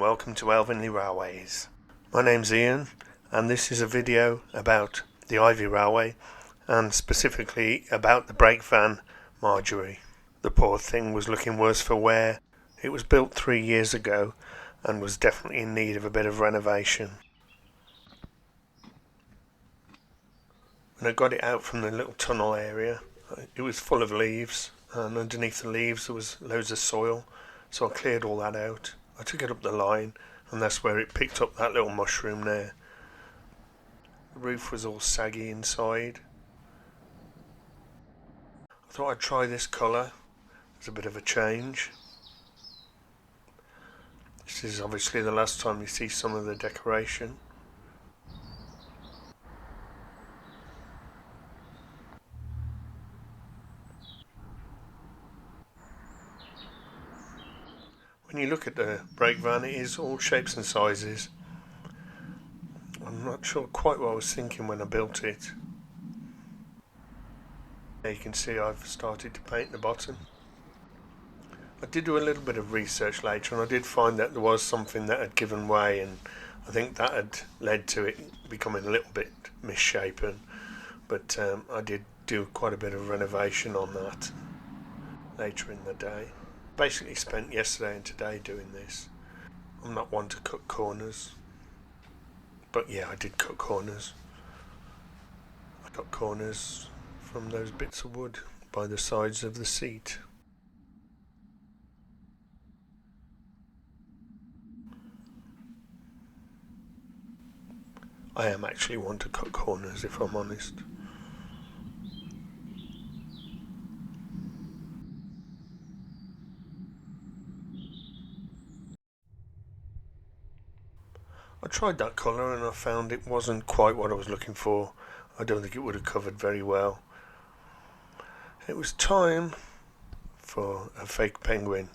welcome to Elvenley Railways. My name's Ian and this is a video about the Ivy Railway and specifically about the brake van Marjorie. The poor thing was looking worse for wear. It was built 3 years ago and was definitely in need of a bit of renovation. When I got it out from the little tunnel area, it was full of leaves, and underneath the leaves there was loads of soil, so I cleared all that out. I took it up the line and that's where it picked up that little mushroom there. The roof was all saggy inside. I thought I'd try this colour. It's a bit of a change. This is obviously the last time you see some of the decoration. When you look at the brake van, it is all shapes and sizes. I'm not sure quite what I was thinking when I built it. There you can see I've started to paint the bottom. I did do a little bit of research later and I did find that there was something that had given way, and I think that had led to it becoming a little bit misshapen, but I did do quite a bit of renovation on that later in the day. Basically spent yesterday and today doing this. I'm not one to cut corners, but yeah, I did cut corners. I cut corners from those bits of wood by the sides of the seat. I am actually one to cut corners, if I'm honest. I tried that colour and I found it wasn't quite what I was looking for. I don't think it would have covered very well. It was time for a fake penguin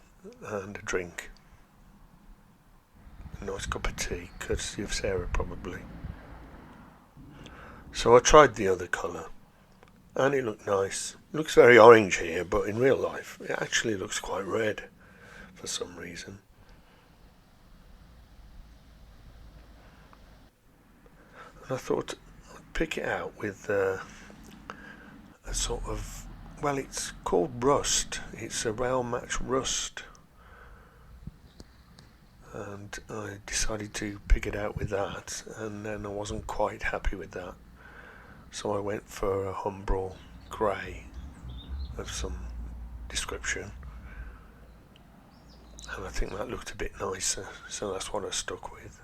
and a drink. A nice cup of tea, courtesy of Sarah probably. So I tried the other colour and it looked nice. It looks very orange here, but in real life it actually looks quite red for some reason. And I thought I'd pick it out with a sort of, well, it's called rust. It's a rail match rust. And I decided to pick it out with that, and then I wasn't quite happy with that. So I went for a Humbrol grey of some description. And I think that looked a bit nicer, so that's what I stuck with.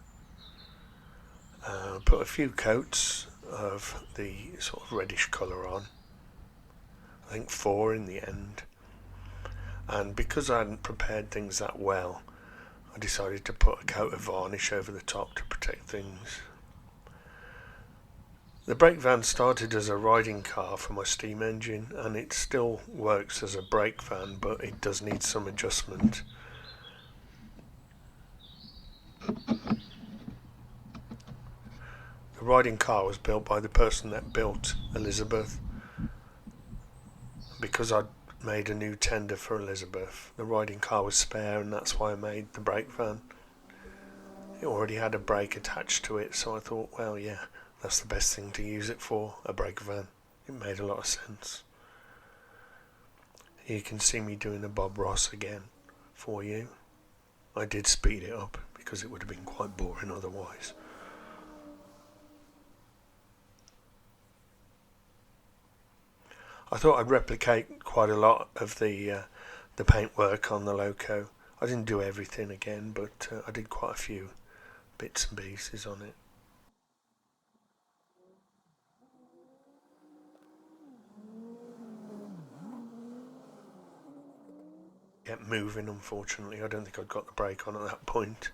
Put a few coats of the sort of reddish colour on. I think 4 in the end. And because I hadn't prepared things that well, I decided to put a coat of varnish over the top to protect things. The brake van started as a riding car for my steam engine, and it still works as a brake van, but it does need some adjustment. The riding car was built by the person that built Elizabeth. Because I'd made a new tender for Elizabeth, the riding car was spare, and that's why I made the brake van. It already had a brake attached to it, so I thought, well, yeah, that's the best thing to use it for, a brake van. It made a lot of sense. Here you can see me doing a Bob Ross again for you. I did speed it up because it would have been quite boring otherwise. I thought I'd replicate quite a lot of the paintwork on the loco. I didn't do everything again, but I did quite a few bits and pieces on it. Kept moving, unfortunately. I don't think I'd got the brake on at that point.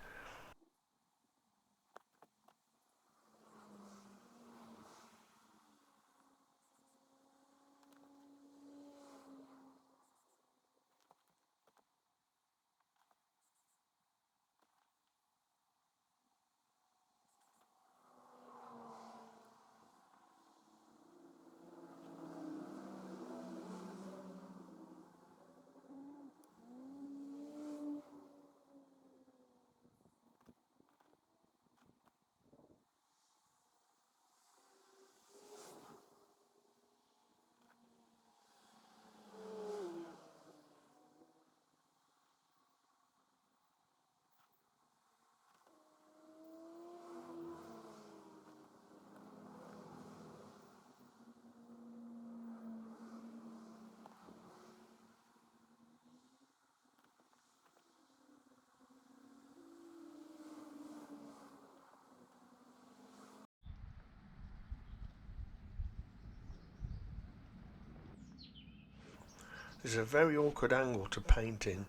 There's a very awkward angle to paint in,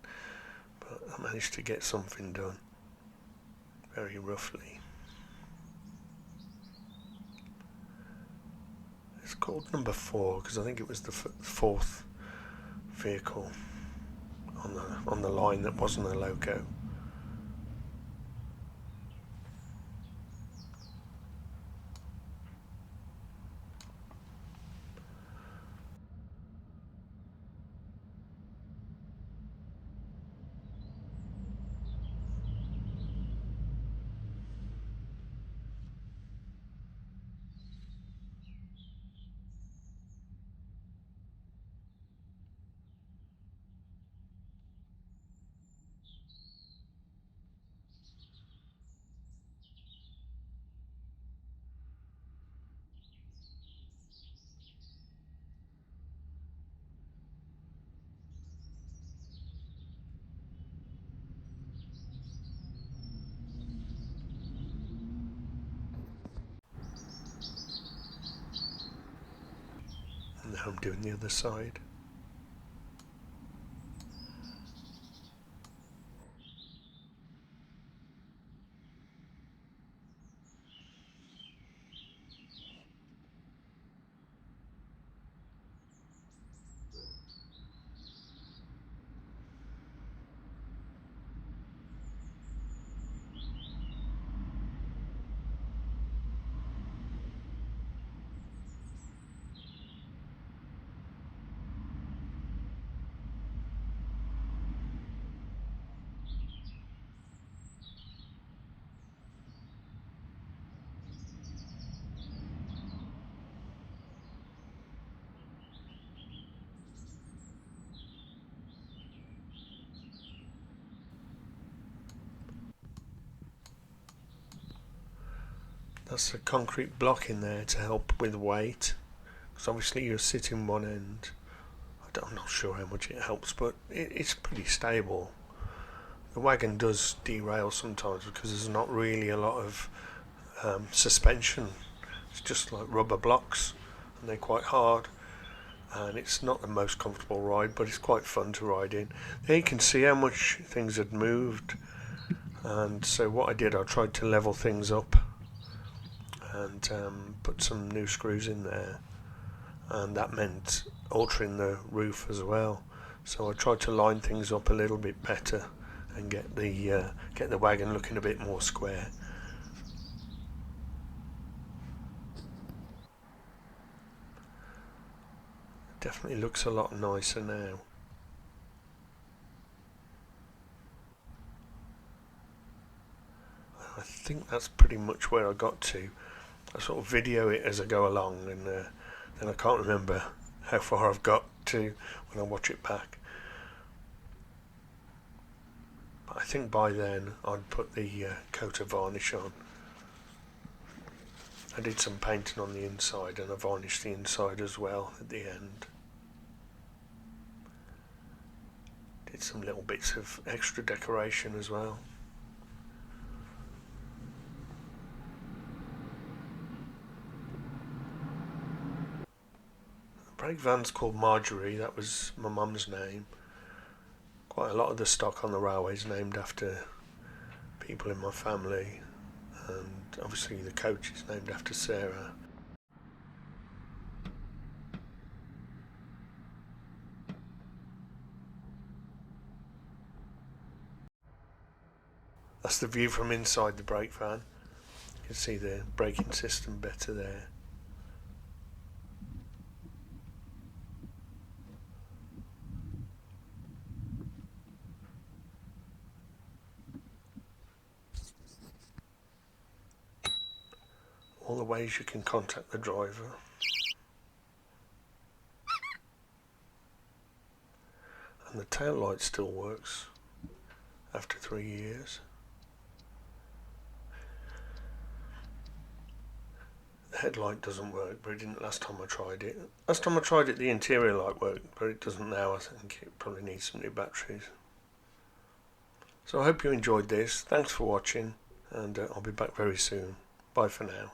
but I managed to get something done very roughly. It's called number 4 because I think it was the fourth vehicle on the line that wasn't a loco. And now I'm doing the other side. That's a concrete block in there to help with weight, because obviously you're sitting one end. I'm not sure how much it helps, but it's pretty stable. The wagon does derail sometimes because there's not really a lot of suspension. It's just like rubber blocks, and they're quite hard, and it's not the most comfortable ride, but it's quite fun to ride in. There you can see how much things had moved, and so what I did, I tried to level things up and put some new screws in there, and that meant altering the roof as well. So I tried to line things up a little bit better and get the wagon looking a bit more square. Definitely looks a lot nicer now. I think that's pretty much where I got to. I sort of video it as I go along, and then I can't remember how far I've got to when I watch it back. But I think by then I'd put the coat of varnish on. I did some painting on the inside, and I varnished the inside as well at the end. Did some little bits of extra decoration as well. The brake van's called Marjorie, that was my mum's name. Quite a lot of the stock on the railway is named after people in my family, and obviously the coach is named after Sarah. That's the view from inside the brake van. You can see the braking system better there. All the ways you can contact the driver. And the tail light still works after 3 years. The headlight doesn't work, but it didn't last time I tried it. Last time I tried it, the interior light worked, but it doesn't now. I think it probably needs some new batteries. So I hope you enjoyed this. Thanks for watching, and I'll be back very soon. Bye for now.